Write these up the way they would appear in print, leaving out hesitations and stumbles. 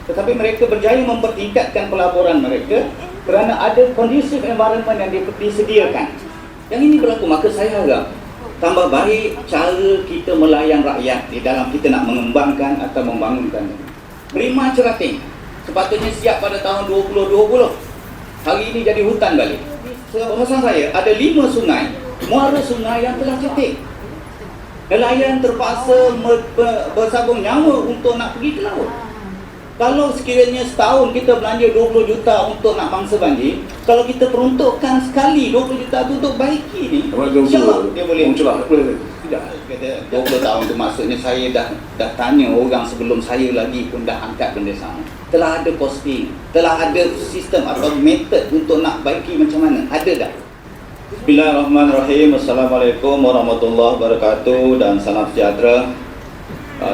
tetapi mereka berjaya mempertingkatkan pelaburan mereka kerana ada conducive environment yang disediakan. Yang ini berlaku, maka saya harap tambah baik cara kita melayan rakyat di dalam kita nak mengembangkan atau membangunkan. Prima Cerating sepatutnya siap pada tahun 2020. Hari ini jadi hutan balik. Pengawasan saya ada 5 sungai, muara sungai yang telah cetek. Nelayan terpaksa bersabung nyawa untuk nak pergi ke laut. Kalau sekiranya setahun kita belanja 20 juta untuk nak mangsa banjir, kalau kita peruntukkan sekali 20 juta tu untuk baiki ni, insyaAllah dia boleh. Tidak, kata 20 tahun tu maksudnya saya dah tanya orang sebelum saya lagi pun dah angkat benda sama. Telah ada costing, telah ada sistem atau metod untuk nak baiki macam mana, ada dah. Bismillahirrahmanirrahim. Assalamualaikum warahmatullahi wabarakatuh dan salam sejahtera.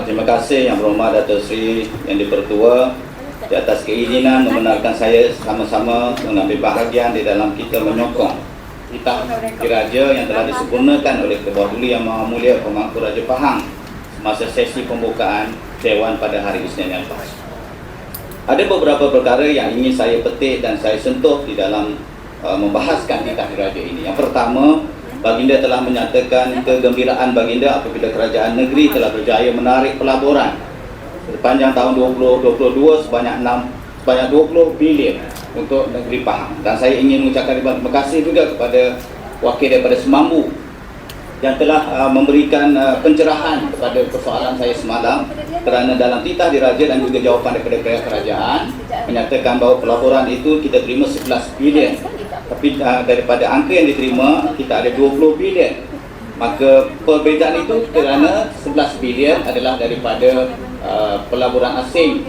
Terima kasih Yang Berhormat Datuk Seri Yang Dipertua di atas keizinan membenarkan saya sama-sama mengambil bahagian di dalam kita menyokong titah diraja yang telah disempurnakan oleh Ketua Duli Yang Maha Mulia Pemangku Raja Pahang semasa sesi pembukaan Dewan pada hari Isnin yang lepas. Ada beberapa perkara yang ingin saya petik dan saya sentuh di dalam membahaskan titah diraja ini. Yang pertama, Baginda telah menyatakan kegembiraan Baginda apabila kerajaan negeri telah berjaya menarik pelaburan sepanjang tahun 2022 sebanyak 20 bilion untuk negeri Pahang. Dan saya ingin mengucapkan terima kasih juga kepada wakil daripada Semambu yang telah memberikan pencerahan kepada persoalan saya semalam, kerana dalam titah diraja dan juga jawapan daripada pihak kerajaan menyatakan bahawa pelaburan itu kita terima 11 bilion. Tapi daripada angka yang diterima kita ada 20 bilion. Maka perbezaan itu kerana 11 bilion adalah daripada pelaburan asing,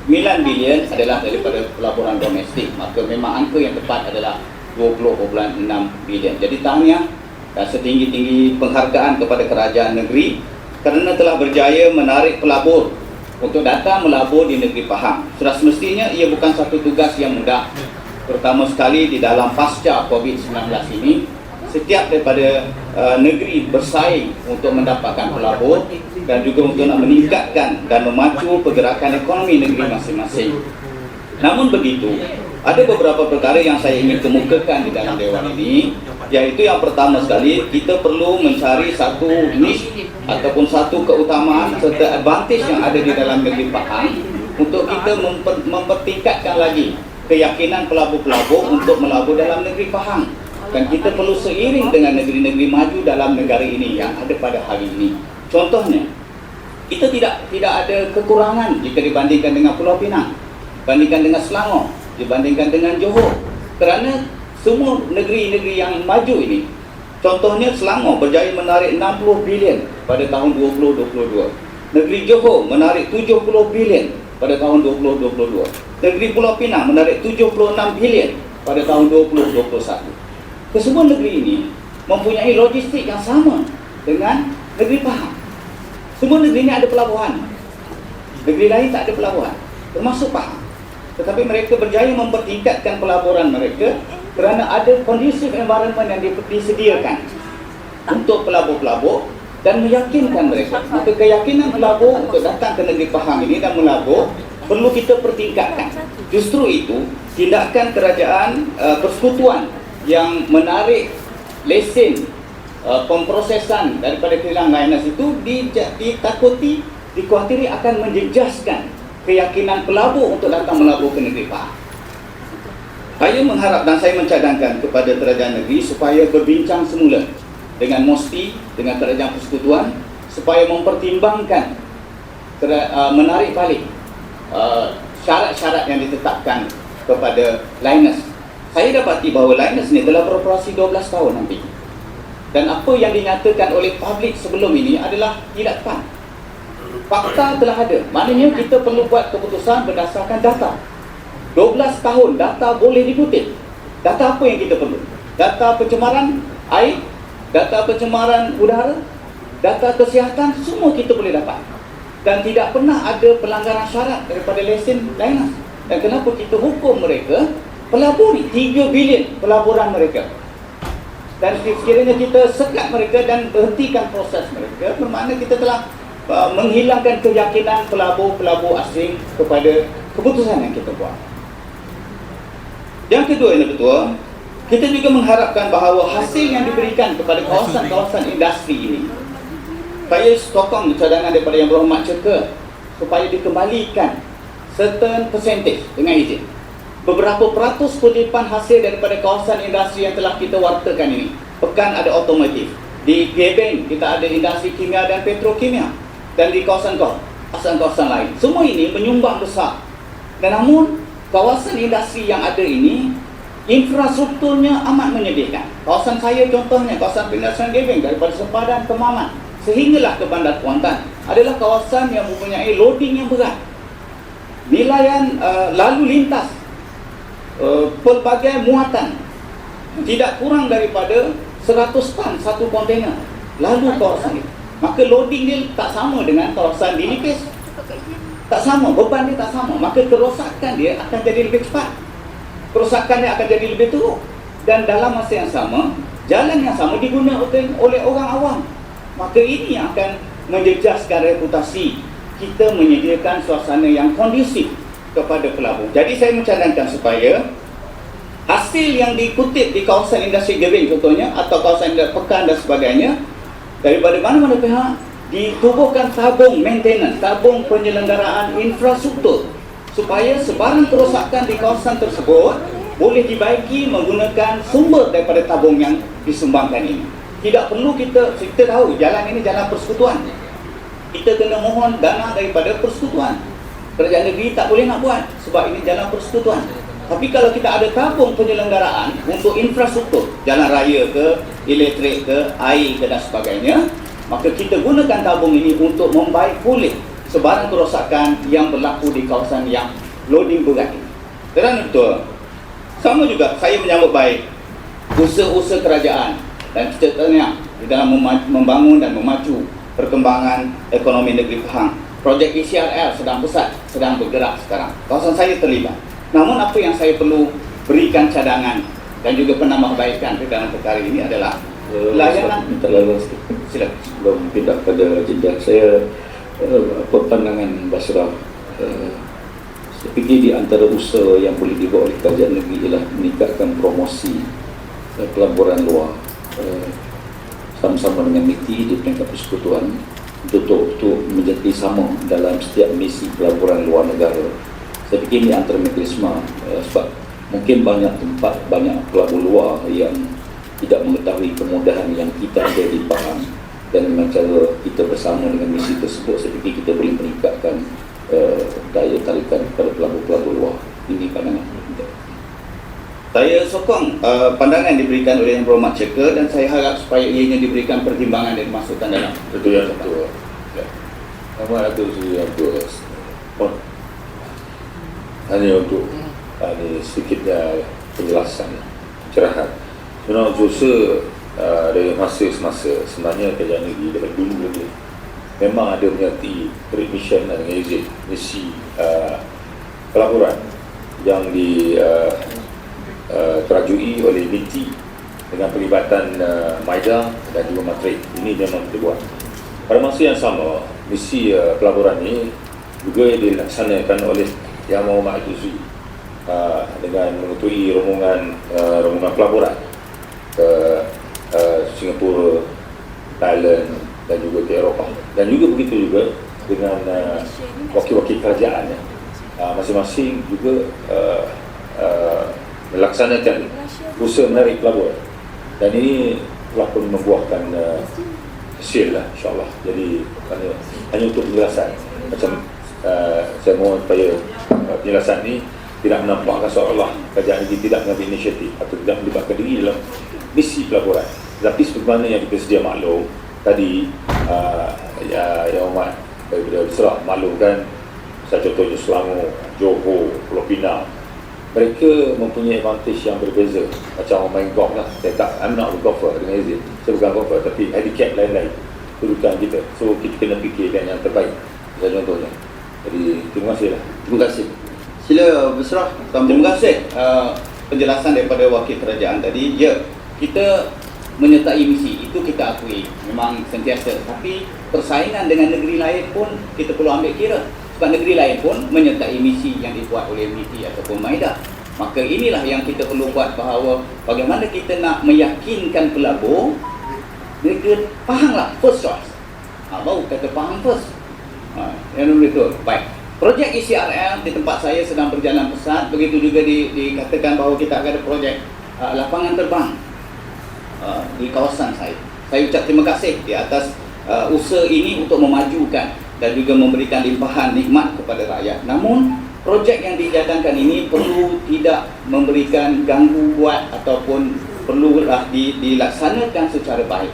9 bilion adalah daripada pelaburan domestik. Maka memang angka yang tepat adalah 20.6 bilion. Jadi tahniah dan setinggi-tinggi penghargaan kepada kerajaan negeri kerana telah berjaya menarik pelabur untuk datang melabur di negeri Pahang. Sudah semestinya ia bukan satu tugas yang mudah, terutama sekali di dalam pasca COVID-19 ini. Setiap daripada negeri bersaing untuk mendapatkan pelabur dan juga untuk nak meningkatkan dan memacu pergerakan ekonomi negeri masing-masing. Namun begitu, ada beberapa perkara yang saya ingin kemukakan di dalam Dewan ini, iaitu yang pertama sekali, kita perlu mencari satu niche ataupun satu keutamaan serta advantage yang ada di dalam negeri Pahang untuk kita mempertingkatkan lagi keyakinan pelabur-pelabur untuk melabur dalam negeri Pahang. Dan kita perlu seiring dengan negeri-negeri maju dalam negara ini yang ada pada hari ini. Contohnya, kita tidak ada kekurangan jika dibandingkan dengan Pulau Pinang, dibandingkan dengan Selangor, dibandingkan dengan Johor. Kerana semua negeri-negeri yang maju ini, contohnya Selangor berjaya menarik 60 bilion pada tahun 2022. Negeri Johor menarik 70 bilion pada tahun 2022. Negeri Pulau Pinang menarik 76 bilion pada tahun 2021. Kesemua negeri ini mempunyai logistik yang sama dengan negeri Pahang. Semua negeri ini ada pelabuhan. Negeri lain tak ada pelabuhan, termasuk Pahang. Tetapi mereka berjaya mempertingkatkan pelaburan mereka kerana ada conducive environment yang disediakan untuk pelabur-pelabur dan meyakinkan mereka. Maka keyakinan pelabur untuk datang ke negeri Pahang ini dan melabur perlu kita pertingkatkan. Justru itu, tindakan kerajaan persekutuan yang menarik lesen pemprosesan daripada kilang Liners itu dikhawatiri akan menjejaskan keyakinan pelabur untuk datang melabur ke negeri Pahang. Saya mengharap dan saya mencadangkan kepada kerajaan negeri supaya berbincang semula dengan MOSPI, dengan kerajaan persekutuan, supaya mempertimbangkan menarik balik syarat-syarat yang ditetapkan kepada Liners. Saya dapati bahawa Liners ni telah beroperasi 12 tahun nanti. Dan apa yang dinyatakan oleh publik sebelum ini adalah tidak tepat. Fakta telah ada. Maknanya kita perlu buat keputusan berdasarkan data. 12 tahun data boleh dikutip. Data apa yang kita perlu? Data pencemaran air, data pencemaran udara, data kesihatan, semua kita boleh dapat. Dan tidak pernah ada pelanggaran syarat daripada lesen Liners. Dan kenapa kita hukum mereka? Pelaburi 3 bilion pelaburan mereka. Dan sekiranya kita sekat mereka dan berhentikan proses mereka, bermakna kita telah menghilangkan keyakinan pelabur-pelabur asing kepada keputusan yang kita buat. Yang kedua, Yang Ketua, kita juga mengharapkan bahawa hasil yang diberikan kepada kawasan-kawasan industri ini, saya sokong cadangan daripada Yang Berhormat Ceka supaya dikembalikan certain percentage dengan izin. Beberapa peratus kutipan hasil daripada kawasan industri yang telah kita wartakan ini. Pekan ada otomotif, di Gebeng kita ada industri kimia dan petrokimia, dan di kawasan-kawasan lain. Semua ini menyumbang besar. Dan namun kawasan industri yang ada ini, infrastrukturnya amat menyedihkan. Kawasan saya contohnya, kawasan perindustrian Gebeng, daripada Sempadan ke Mamat sehinggalah ke Bandar Kuantan, adalah kawasan yang mempunyai loading yang berat. Nilaian lalu lintas, pelbagai muatan tidak kurang daripada 100 tan satu kontainer lalu kawasan ini. Maka loading dia tak sama dengan kawasan di Nipis, tak sama, beban dia tak sama. Maka kerosakan dia akan jadi lebih cepat, kerosakan dia akan jadi lebih teruk. Dan dalam masa yang sama, jalan yang sama digunakan oleh orang awam. Maka ini yang akan menjejaskan reputasi kita menyediakan suasana yang kondusif kepada pelabur. Jadi saya mencadangkan supaya hasil yang dikutip di kawasan industri Gebeng contohnya, atau kawasan Pekan dan sebagainya, daripada mana-mana pihak ditubuhkan tabung maintenance, tabung penyelenggaraan infrastruktur, supaya sebarang kerosakan di kawasan tersebut boleh dibaiki menggunakan sumber daripada tabung yang disumbangkan ini. Tidak perlu kita tahu jalan ini jalan persekutuan, kita kena mohon dana daripada persekutuan. Kerajaan negeri tak boleh nak buat sebab ini jalan persekutuan. Tapi kalau kita ada tabung penyelenggaraan untuk infrastruktur, jalan raya ke, elektrik ke, air ke dan sebagainya, maka kita gunakan tabung ini untuk membaik pulih sebarang kerosakan yang berlaku di kawasan yang loading berat ini. Dan betul, sama juga saya menyambut baik usaha-usaha kerajaan dan ceritanya di dalam membangun dan memacu perkembangan ekonomi negeri Pahang. Projek ECRL sedang pesat, sedang bergerak sekarang. Kawasan saya terlibat. Namun apa yang saya perlu berikan cadangan dan juga penambahbaikan di dalam perkara ini adalah layanan. Silakan. Sebelum pindah pada jenjang saya, pandangan Basrah, saya fikir di antara usaha yang boleh dibuat oleh kerajaan negeri ialah meningkatkan promosi pelaburan luar, sama-sama dengan MITI di peringkat persekutuan untuk menjadi sama dalam setiap misi pelaburan luar negara. Saya fikir ini antara mekanisme, sebab mungkin banyak tempat, banyak pelabur luar yang tidak mengetahui kemudahan yang kita ada di Pahang, dan dengan cara kita bersama dengan misi tersebut, saya fikir kita boleh meningkatkan daya tarikan kepada pelabur-pelabur luar. Ini pandangan. Saya sokong pandangan diberikan oleh Yang Berhormat Ceka, dan saya harap supaya ianya diberikan pertimbangan dan dimasukkan dalam. Betul, yang betul. Nama Datuk Seri Abdul hanya untuk sedikitnya penjelasan, pencerahan. Sebenarnya usaha dari masa semasa sebenarnya kerajaan negeri daripada dulu lagi memang ada menyertai permission dan izin misi pelaburan yang terajui oleh MITI dengan pelibatan MIDA dan juga Matrik. Ini memang kita buat. Pada masa yang sama, misi pelaburan ini juga dilaksanakan oleh Yang Berhormat Yusri dengan mengutui rombongan pelaburan ke Singapura, Thailand dan juga ke Eropah. Dan juga begitu juga dengan wakil-wakil kerajaan masing-masing juga melaksanakan usaha menarik pelaburan, dan ini telah pun membuahkan hasil lah, insyaAllah. Jadi hanya untuk penjelasan, macam saya mohon supaya penjelasan ini tidak menampakkan seolah-olah kerajaan ini tidak mengambil inisiatif atau tidak melibatkan diri dalam misi pelaburan. Tapi sebagaimana yang kita sedia maklum tadi, Yang Amat daripada Basrah maklumkan, saya contohnya Selangor, Johor, Pulau Pinang, mereka mempunyai advantage yang berbeza. Macam orang main golf lah, I'm not a golfer dengan izin, saya bukan golfer, tapi handicap lain-lain kedudukan kita. So kita kena fikirkan yang terbaik, contohnya. Jadi terima kasih lah. Terima kasih. Sila Basrah. Terima kasih penjelasan daripada wakil kerajaan tadi. Ya, kita menyertai misi, itu kita akui memang sentiasa. Tapi persaingan dengan negeri lain pun kita perlu ambil kira, sebab negeri lain pun menyertai misi yang dibuat oleh MITI ataupun MAIDA. Maka inilah yang kita perlu buat, bahawa bagaimana kita nak meyakinkan pelabur mereka fahamlah first choice. Baru kata faham first. Yang betul. Baik. Projek ECRL di tempat saya sedang berjalan pesat. Begitu juga dikatakan bahawa kita akan ada projek lapangan terbang di kawasan saya. Saya ucap terima kasih di atas usaha ini untuk memajukan dan juga memberikan limpahan nikmat kepada rakyat. Namun projek yang dijadangkan ini perlu tidak memberikan ganggu buat ataupun perlulah dilaksanakan secara baik.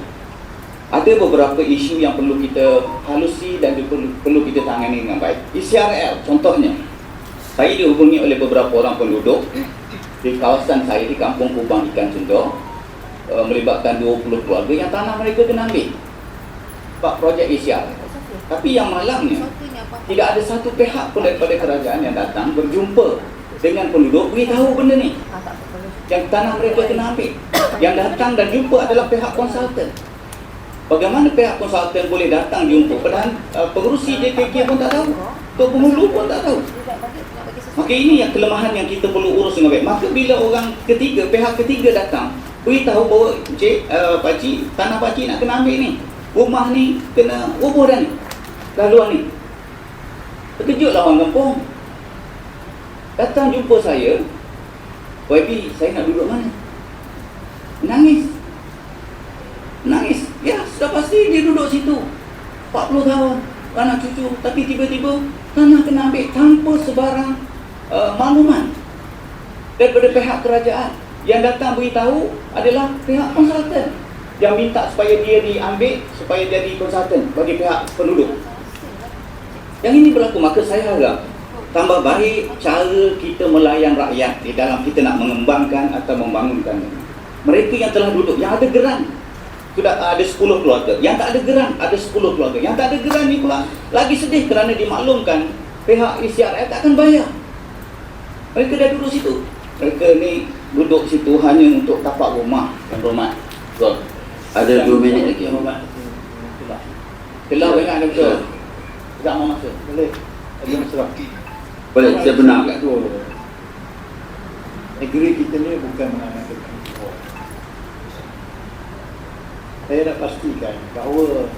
Ada beberapa isu yang perlu kita halusi dan perlu kita tangani dengan baik. ECRL contohnya, saya dihubungi oleh beberapa orang penduduk di kawasan saya di Kampung Kubang Ikan Cendor, melibatkan 20 keluarga yang tanah mereka kena ambil sebab projek ECRL. Tapi yang malangnya, tidak ada satu pihak pun daripada kerajaan yang datang berjumpa dengan penduduk beritahu benda ni, yang tanah mereka kena ambil. Yang datang dan jumpa adalah pihak konsultan. Bagaimana pihak konsultan boleh datang jumpa padahal pengurusi JKK pun tak tahu, Tok Penghulu pun tak tahu. Maka ini yang kelemahan yang kita perlu urus dengan baik. Maka bila orang ketiga, pihak ketiga datang beritahu bahawa pakcik, tanah pakcik nak kena ambil ni, rumah ni kena roboh dah ni, laluan ni. Terkejutlah orang kampung, datang jumpa saya, YB, saya nak duduk mana? Menangis. Ya, sudah pasti dia duduk situ 40 tahun, anak cucu. Tapi tiba-tiba tanah kena ambil tanpa sebarang makluman daripada pihak kerajaan. Yang datang beritahu adalah pihak konsultan yang minta supaya dia diambil, supaya jadi konsultan bagi pihak penduduk. Yang ini berlaku, maka saya harap tambah baik cara kita melayan rakyat di dalam kita nak mengembangkan atau membangunkan. Mereka yang telah duduk, yang ada geran, sudah ada 10 keluarga. Yang tak ada geran, ada 10 keluarga. Yang tak ada geran ni pula lagi sedih kerana dimaklumkan pihak ECRL tak akan bayar. Mereka dah duduk situ. Mereka ni duduk situ hanya untuk tapak rumah. Yang berhormat, betul. Ada 2 minit lagi. Yang berhormat, telah banyak ada betul. Tak mau masuk. Boleh. Ada masalah. Boleh, saya benar kat tu. Negeri kita ni bukan menanamkan impor. Saya nak pastikan bahawa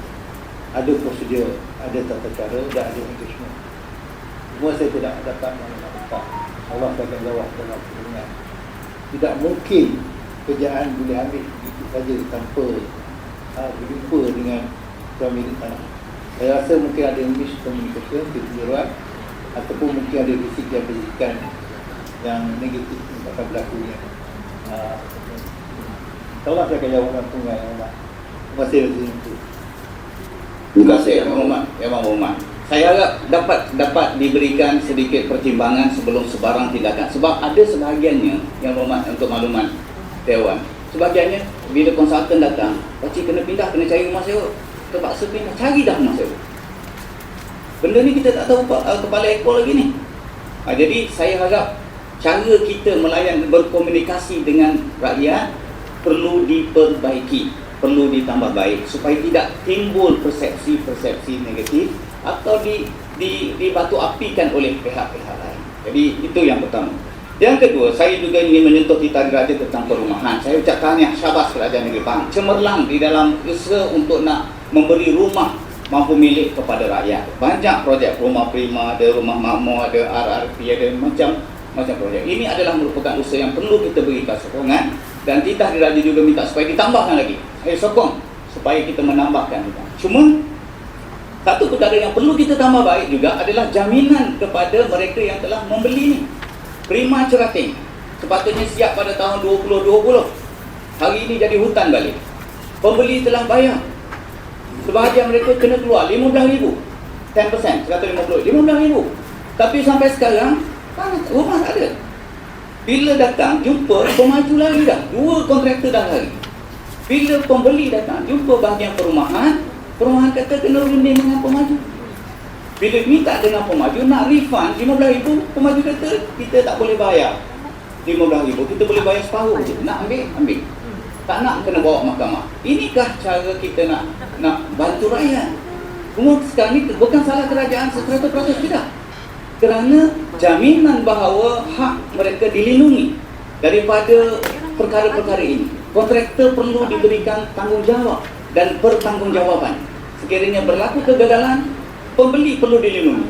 ada prosedur, ada tata cara dan ada engagement. Semua saya tidak dapat mengatakan. Allah akan jawab dalam perhubungan. Tidak mungkin kerjaan boleh ambil begitu saja tanpa berjumpa dengan pemilik tanah. Saya rasa mungkin ada miscommunication, kekeliruan, ataupun mungkin ada bisikan-bisikan yang negatif yang akan berlaku. InsyaAllah saya akan jawab dengan pengai yang Allah. Terima kasih Rasul. Terima kasih Yang Berhormat. Saya harap dapat diberikan sedikit pertimbangan sebelum sebarang tindakan. Sebab ada sebahagiannya, Yang Berhormat, untuk makluman Dewan, sebahagiannya bila konsultan datang, pakcik kena pindah, kena cari rumah sewa. Terpaksa pindah, cari dah rumah sewa. Benda ni kita tak tahu kepala ekor lagi ni. Jadi saya harap cara kita melayan, berkomunikasi dengan rakyat perlu diperbaiki, perlu ditambah baik supaya tidak timbul persepsi-persepsi negatif atau dibatu apikan oleh pihak-pihak lain. Jadi itu yang pertama. Yang kedua, saya juga ingin menyentuh Tita Diraja tentang perumahan. Saya ucap tahniah, syabas Kerajaan Negeri Pahang, cemerlang di dalam usaha untuk nak memberi rumah mampu milik kepada rakyat. Banyak projek, rumah prima, ada rumah makmur, ada RRP, ada macam projek. Ini adalah merupakan usaha yang perlu kita berikan sokongan, dan Tita Diraja juga minta supaya ditambahkan lagi. Saya sokong supaya kita menambahkan. Cuma satu perkara yang perlu kita tambah baik juga adalah jaminan kepada mereka yang telah membeli ni. Prima Cerating sepatutnya siap pada tahun 2020. Hari ini jadi hutan balik. Pembeli telah bayar. Sebahagian mereka kena keluar RM15,000, 10%, 150, RM15,000. Tapi sampai sekarang rumah tak ada. Bila datang jumpa pemaju lagi dah, 2 kontraktor dah lari. Bila pembeli datang jumpa bahagian perumahan kata kena runding dengan pemaju. Bila minta dengan pemaju nak refund RM15,000, pemaju kata kita tak boleh bayar RM15,000, kita boleh bayar separuh je. Nak ambil. tak nak kena bawa mahkamah. Inikah cara kita nak bantu rakyat? Semua sekarang ni bukan salah kerajaan 100% tidak. Kerana jaminan bahawa hak mereka dilindungi daripada perkara-perkara ini. Kontraktor perlu diberikan tanggungjawab dan pertanggungjawaban. Sekiranya berlaku kegagalan, pembeli perlu dilindungi.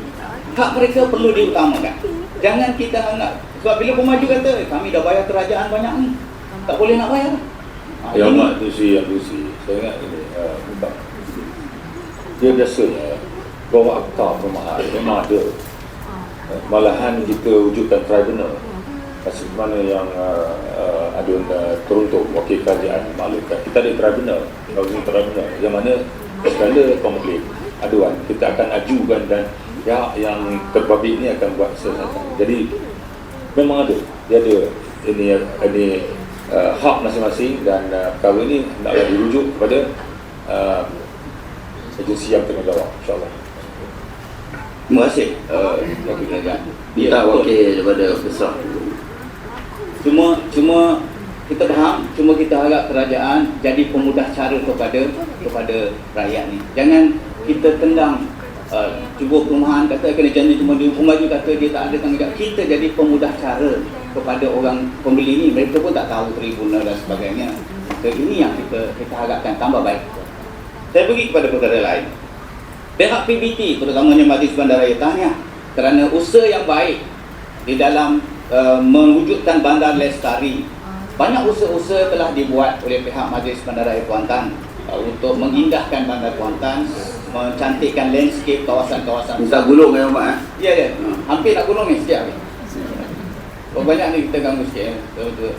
Hak mereka perlu diutamakan. Jangan kita nak, sebab bila pemaju kata, kami dah bayar kerajaan banyak ni, tak boleh nak bayar. Yang mak tu si, saya ingat ini, bukan. Dia biasanya bawa akta perumahan, memang ada. Malahan kita wujudkan tribunal. Mana yang ada teruntuk wakil kerajaan maklumkan. Kita ada tribunal, tribunal yang mana segala komplain, aduan kita akan ajukan dan pihak yang terbabit ni akan buat siasatan. Jadi memang ada, dia ada ini hak masing-masing dan perkara ini hendaklah dirujuk kepada agensi yang tengah jawab, insyaAllah. Terima kasih wakil kerajaan. Minta wakil daripada besar. Cuma kita faham, cuma kita harap kerajaan jadi pemudah cara kepada rakyat ni. Jangan kita tendang cuba perumahan kata kena janji cuma dia pemaju kata dia tak ada tanggungjawab. Kita jadi pemudah cara kepada orang pembeli ni, mereka pun tak tahu tribunal dan sebagainya. Jadi ini yang kita harapkan tambah baik. Saya pergi kepada perkara lain. Pihak PBT terutamanya Majlis Bandaraya tahniah kerana usaha yang baik di dalam mewujudkan Bandar Lestari. Banyak usaha-usaha telah dibuat oleh pihak Majlis Bandaraya Kuantan untuk mengindahkan Bandar Kuantan, mencantikkan landscape kawasan-kawasan. Minta gulung ya Mak? Ya. Hampir nak gulung ni sekejap. Banyak ni kita ganggu sikit. Betul.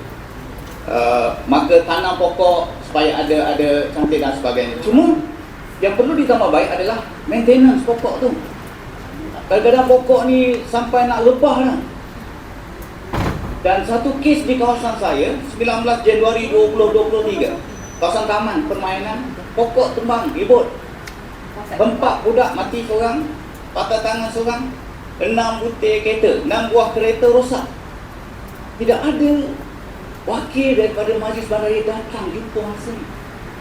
Maka tanam pokok supaya ada cantik dan sebagainya. Cuma yang perlu ditambah baik adalah maintenance pokok tu. Kadang-kadang pokok ni sampai nak lebah lah. Dan satu kes di kawasan saya 19 Januari 2023, kawasan taman permainan, pokok tumbang ribut, 4 budak mati seorang, patah tangan seorang, 6 butir kereta, 6 buah kereta rosak. Tidak ada wakil daripada Majlis Bandaraya datang jumpa mangsa ni.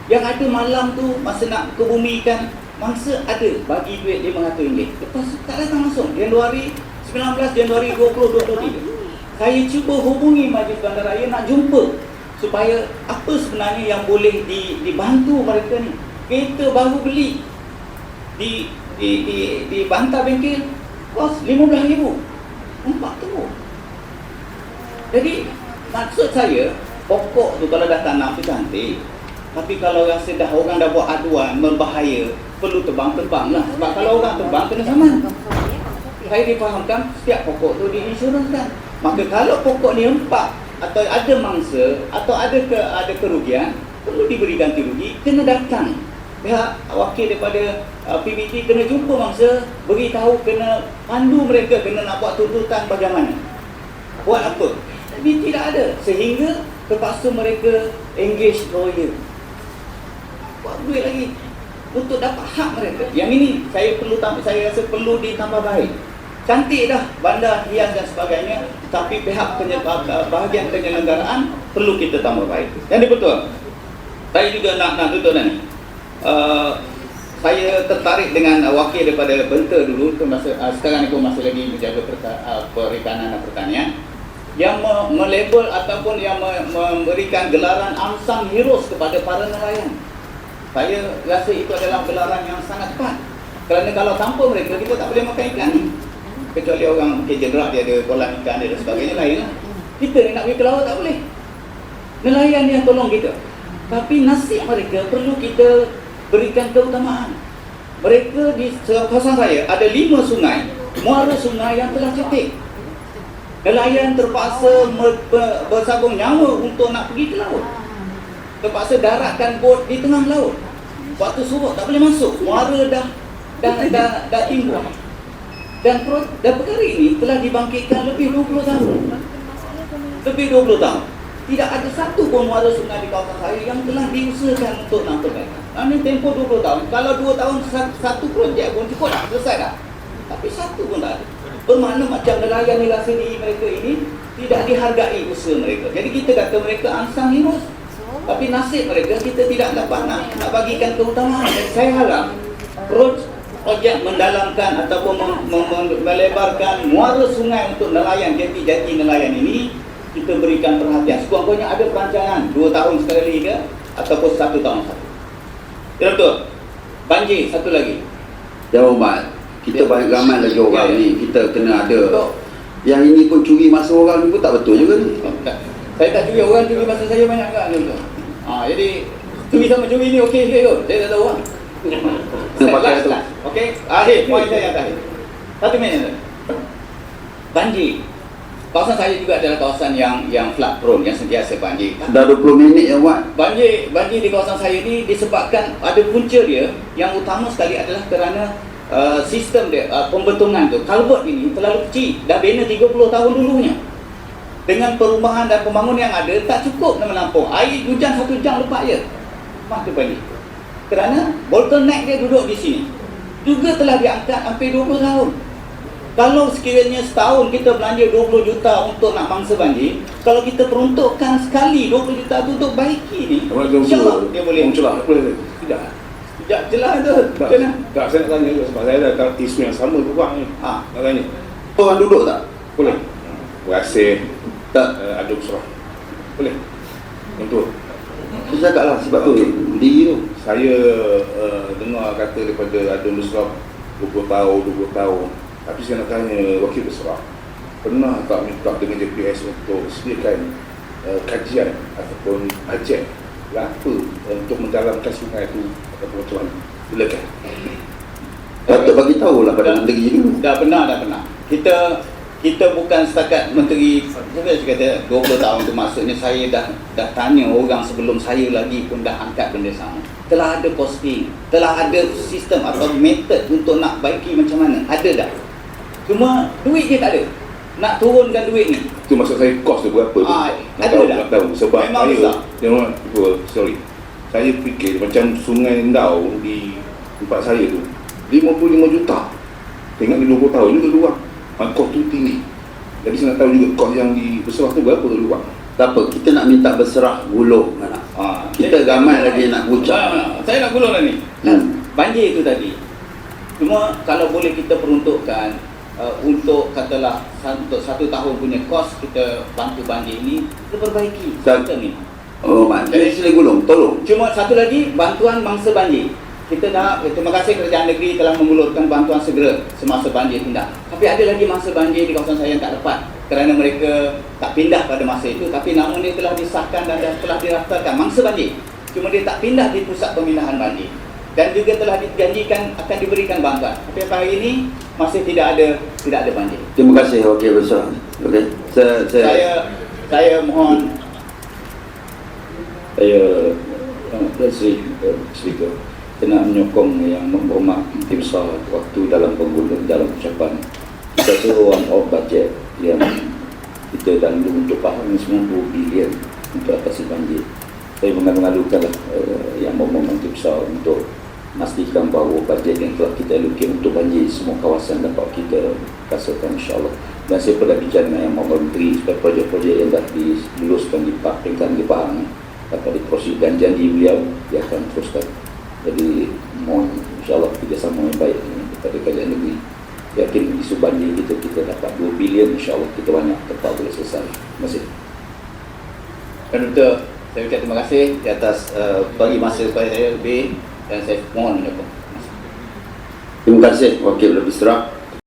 Yang ada malam tu masa nak kebumikan mangsa ada bagi duit RM500. Lepas tu tak datang langsung. 19 Januari 2023. Saya cuba hubungi Majlis Bandaraya nak jumpa supaya apa sebenarnya yang boleh dibantu mereka ni. Kereta baru beli di bantar bengkel kos RM15,000. Nampak tu. Jadi maksud saya pokok tu kalau dah tanam tu cantik. Tapi kalau rasa orang dah buat aduan berbahaya, perlu tebang-tebang lah. Sebab kalau orang tebang kena saman. Saya difahamkan setiap pokok tu diinsurансkan. Maka kalau pokok ni rempak atau ada mangsa atau ada kerugian, perlu diberi ganti rugi, kena datang. Pihak wakil daripada PBT kena jumpa mangsa, beritahu, kena pandu mereka, kena nak buat tuntutan bagaimana. Buat apa? Tapi tidak ada. Sehingga terpaksa mereka engage lawyer. Buat duit lagi untuk dapat hak mereka. Yang ini saya rasa perlu ditambah baik. Cantik dah bandar hias dan sebagainya, tapi pihak bahagian penyelenggaraan perlu kita tambah baik. Yang betul. Saya juga nak tutup ni. Saya tertarik dengan wakil daripada Benta dulu, sekarang ni pun masih lagi menjaga perikanan dan pertanian, yang melabel ataupun yang memberikan gelaran Unsung Heroes kepada para nelayan. Saya rasa itu adalah gelaran yang sangat tepat. Kerana kalau tanpa mereka, kita tak boleh makan ikan ni. Kecuali orang jenerak, dia ada kolam ikan dia dan sebagainya, lain lah. Kita ni nak pergi ke laut tak boleh. Nelayan yang tolong kita. Tapi nasib mereka perlu kita berikan keutamaan. Mereka di kawasan saya ada 5 sungai, muara sungai yang telah cantik. Nelayan terpaksa bersabung nyawa untuk nak pergi ke laut. Terpaksa daratkan bot di tengah laut. Waktu surut tak boleh masuk. Muara dah timbul. Dan perkara ini telah dibangkitkan lebih 20 tahun. Lebih 20 tahun. Tidak ada satu pun muara sungai di kawasan saya yang telah diusahakan untuk nak perbaikan. Ini tempoh 20 tahun. Kalau 2 tahun satu projek pun cukup dah, selesai dah. Tapi satu pun tak ada. Bermakna macam nelayan sendiri mereka ini tidak dihargai usaha mereka. Jadi kita kata mereka unsung heroes. Tapi nasib mereka kita tidak dapat nak bagikan keutamaan. Dan saya harap projek mendalamkan ataupun melebarkan muara sungai untuk nelayan, jati nelayan ini kita berikan perhatian. Sekurang-kurangnya ada perancangan 2 tahun sekali ke ataupun 1 tahun satu. Ya betul. Banjir satu lagi. Jauh mat. Kita banyak ramai lagi orang ni. Kita kena ada. Betul. Yang ini pun curi masa orang ni pun tak betul juga ni. Saya tak curi, orang curi masa saya banyak kan betul. Jadi curi sama curi ni okey ke kot? Saya tak tahu lah. Pakai tu. Okey, akhir poin saya yang terakhir. 1 minit. Banjir. Kawasan saya juga adalah kawasan yang flood prone, yang sentiasa banjir. Dah 20 minit ya Wan. Banjir di kawasan saya ni disebabkan ada punca dia yang utama sekali adalah kerana sistem dia, pembetongan tu, culvert ini terlalu kecil, dah bina 30 tahun dulunya. Dengan perumahan dan pembangunan yang ada, tak cukup nak menampung. Air hujan 1 jam lepas je, maka banjir. Kerana bottleneck dia duduk di sini. Juga telah diangkat hampir 20 tahun. Kalau sekiranya setahun kita belanja 20 juta untuk nak mangsa banjir, kalau kita peruntukkan sekali 20 juta tu untuk baiki ni, insyaAllah dia boleh. Celah, boleh. Tidak. Sekejap jelas tu. Tak, saya nak tanya juga sebab saya ada isu yang sama ke Wang ni. Nak tanya. Orang duduk tak? Boleh. Berhasil. Tak. Ada Busrah. Boleh. Untuk Saya cakap lah sebab tu berdiri tu. saya dengar kata daripada Adun Busrah 20 tahun. Tapi saya nak tanya Wakil Busrah, pernah tak minta dengan JPS untuk sediakan kajian ataupun bajet berapa untuk mendalamkan sungai itu ataupun macam mana? Silakan. Patut bagi tahu lah pada menteri dulu. Dah pernah. Kita bukan setakat menteri. Saya kata 20 tahun tu maksudnya saya dah tanya orang sebelum saya lagi pun dah angkat benda sama. Telah ada costing, telah ada sistem atau method untuk nak baiki macam mana. Ada dah. Cuma duit dia tak ada. Nak turunkan duit ni. Itu maksud saya kos tu berapa tu? Ada dah. Nak tahu sebab Memang besar. Saya fikir macam Sungai Ndau di tempat saya tu 55 juta. Tengok di 20 tahun juga luang. Kos tu tinggi. Jadi saya nak tahu juga kos yang di Besarah tu berapa luang. Tak apa, kita nak minta berserah gulung nak. Kita ramai lagi nak ucap. Saya nak gulung lah ni. Banjir itu tadi. Cuma kalau boleh kita peruntukkan untuk katalah untuk 1 tahun punya kos kita bantu banjir ini, kita perbaiki sistem ni. Oh mak, jadi sila gulung, tolong. Cuma satu lagi, bantuan mangsa banjir. Kita dah, terima kasih kerajaan negeri telah mengulurkan bantuan segera semasa banjir tindak. Tapi ada lagi mangsa banjir di kawasan saya yang tak dapat kerana mereka tak pindah pada masa itu, tapi namun dia telah disahkan dan telah diraftarkan mangsa banjir. Cuma dia tak pindah di pusat pemindahan banjir. Dan juga telah dijanjikan akan diberikan bantuan. Tapi hari ini masih tidak ada banjir. Terima kasih Wakil Besar. Okey. Saya mohon Sri Speaker kena menyokong yang berhormat Menteri Besar waktu dalam penggunaan dalam ucapan kita tu one off budget yang kita dan untuk faham 90 bilion untuk atasi banjir. Saya mengalu-alukanlah yang berhormat Menteri Besar untuk memastikan bahawa bajet yang telah kita allocate untuk banjir semua kawasan dapat kita rasakan insyaAllah. Dan saya pernah bincang dengan yang Mohon Menteri supaya projek-projek yang dah diluluskan di peringkat di Pahang akan diproses dan janji beliau dia akan teruskan. Jadi mohon insyaAllah kerjasama yang baik kepada kerajaan negeri. Yakin isu banjir kita dapat 2 bilion insyaAllah kita banyak tempat boleh selesai. Terima kasih. dan untuk saya ucap terima kasih di atas bagi masa kepada saya lebih dan saya mohon menyokong. Terima kasih Wakil Besar.